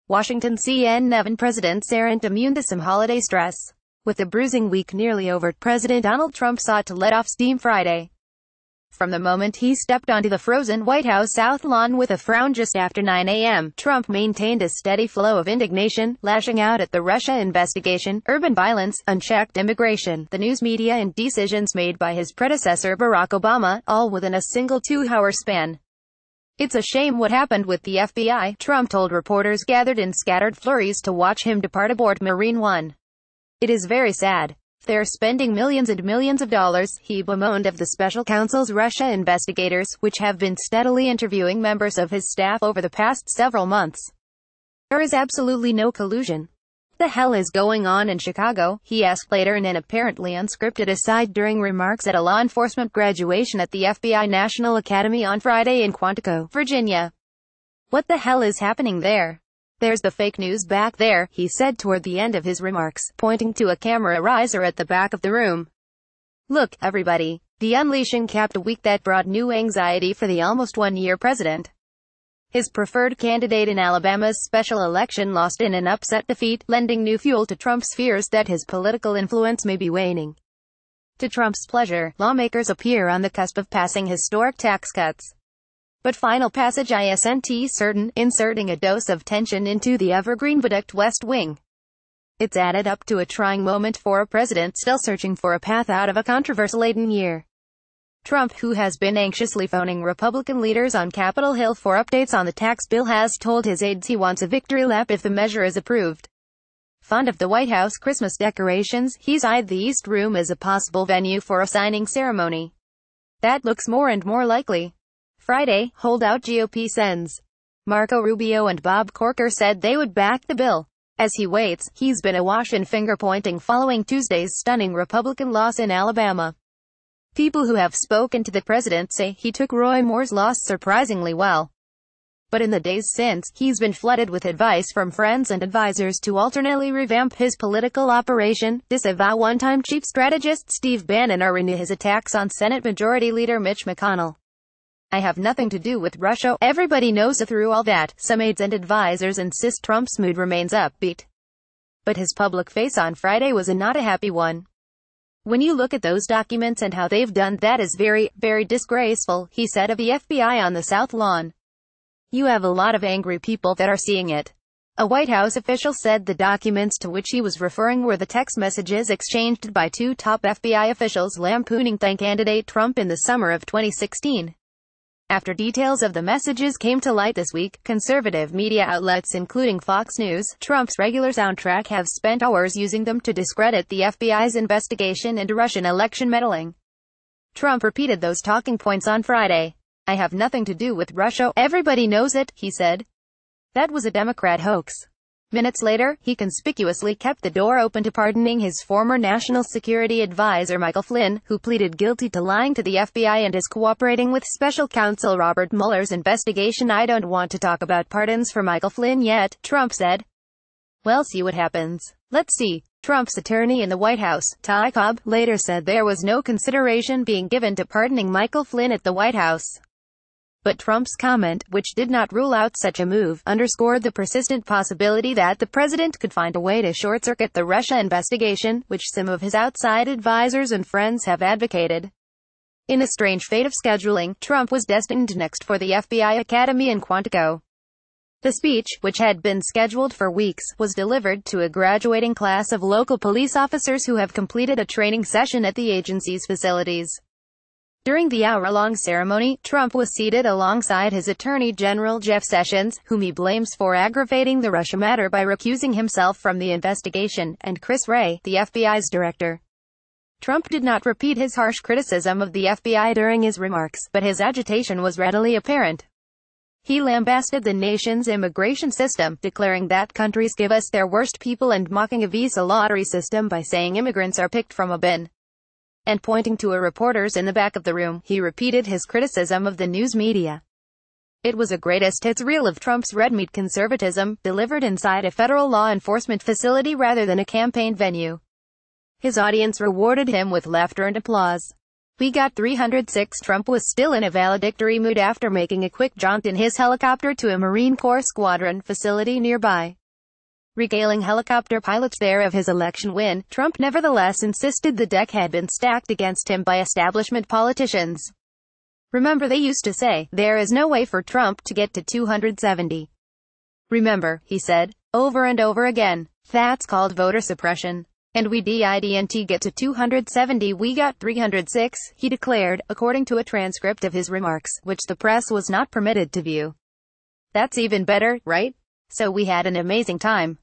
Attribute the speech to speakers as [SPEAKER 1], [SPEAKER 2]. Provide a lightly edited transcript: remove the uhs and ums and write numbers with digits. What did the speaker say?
[SPEAKER 1] Washington CNN Presidents aren't immune to some holiday stress. With a bruising week nearly over, President Donald Trump sought to let off steam Friday. From the moment he stepped onto the frozen White House South Lawn with a frown just after 9 a.m., Trump maintained a steady flow of indignation, lashing out at the Russia investigation, urban violence, unchecked immigration, the news media and decisions made by his predecessor Barack Obama, all within a single 2-hour span. "It's a shame what happened with the FBI," Trump told reporters gathered in scattered flurries to watch him depart aboard Marine One. "It is very sad. They're spending millions and millions of dollars," he bemoaned of the special counsel's Russia investigators, which have been steadily interviewing members of his staff over the past several months. "There is absolutely no collusion. What the hell is going on in Chicago?" he asked later in an apparently unscripted aside during remarks at a law enforcement graduation at the FBI National Academy on Friday in Quantico, Virginia. "What the hell is happening there? There's the fake news back there," he said toward the end of his remarks, pointing to a camera riser at the back of the room. "Look, everybody. The unleashing capped a week that brought new anxiety for the almost one-year president. His preferred candidate in Alabama's special election lost in an upset defeat, lending new fuel to Trump's fears that his political influence may be waning. To Trump's pleasure, lawmakers appear on the cusp of passing historic tax cuts. But final passage isn't certain, inserting a dose of tension into the evergreen viaduct West Wing. It's added up to a trying moment for a president still searching for a path out of a controversy-laden year. Trump, who has been anxiously phoning Republican leaders on Capitol Hill for updates on the tax bill, has told his aides he wants a victory lap if the measure is approved. Fond of the White House Christmas decorations, he's eyed the East Room as a possible venue for a signing ceremony. That looks more and more likely. Friday, holdout GOP sends. Marco Rubio and Bob Corker said they would back the bill. As he waits, he's been awash in finger-pointing following Tuesday's stunning Republican loss in Alabama. People who have spoken to the president say he took Roy Moore's loss surprisingly well. But in the days since, he's been flooded with advice from friends and advisors to alternately revamp his political operation, disavow one-time chief strategist Steve Bannon, or renew his attacks on Senate Majority Leader Mitch McConnell. "I have nothing to do with Russia. Everybody knows through all that," some aides and advisors insist. Trump's mood remains upbeat. But his public face on Friday was not a happy one. "When you look at those documents and how they've done that is very, very disgraceful," he said of the FBI on the South Lawn. "You have a lot of angry people that are seeing it." A White House official said the documents to which he was referring were the text messages exchanged by two top FBI officials lampooning then-candidate Trump in the summer of 2016. After details of the messages came to light this week, conservative media outlets including Fox News, Trump's regular soundtrack, have spent hours using them to discredit the FBI's investigation into Russian election meddling. Trump repeated those talking points on Friday. "I have nothing to do with Russia. Everybody knows it," he said. That was a Democrat hoax. Minutes later, he conspicuously kept the door open to pardoning his former national security advisor Michael Flynn, who pleaded guilty to lying to the FBI and is cooperating with special counsel Robert Mueller's investigation. "I don't want to talk about pardons for Michael Flynn yet," Trump said. "We'll see what happens. Let's see." Trump's attorney in the White House, Ty Cobb, later said there was no consideration being given to pardoning Michael Flynn at the White House. But Trump's comment, which did not rule out such a move, underscored the persistent possibility that the president could find a way to short-circuit the Russia investigation, which some of his outside advisors and friends have advocated. In a strange fate of scheduling, Trump was destined next for the FBI Academy in Quantico. The speech, which had been scheduled for weeks, was delivered to a graduating class of local police officers who have completed a training session at the agency's facilities. During the hour-long ceremony, Trump was seated alongside his Attorney General Jeff Sessions, whom he blames for aggravating the Russia matter by recusing himself from the investigation, and Chris Wray, the FBI's director. Trump did not repeat his harsh criticism of the FBI during his remarks, but his agitation was readily apparent. He lambasted the nation's immigration system, declaring that countries give us their worst people, and mocking a visa lottery system by saying immigrants are picked from a bin. And pointing to reporters in the back of the room, he repeated his criticism of the news media. It was a greatest hits reel of Trump's red meat conservatism, delivered inside a federal law enforcement facility rather than a campaign venue. His audience rewarded him with laughter and applause. We got 306. Trump was still in a valedictory mood after making a quick jaunt in his helicopter to a Marine Corps squadron facility nearby. Regaling helicopter pilots there of his election win, Trump nevertheless insisted the deck had been stacked against him by establishment politicians. Remember, they used to say, there is no way for Trump to get to 270. Remember, he said, over and over again, that's called voter suppression. And we didn't get to 270, we got 306, he declared, according to a transcript of his remarks, which the press was not permitted to view. That's even better, right? So we had an amazing time.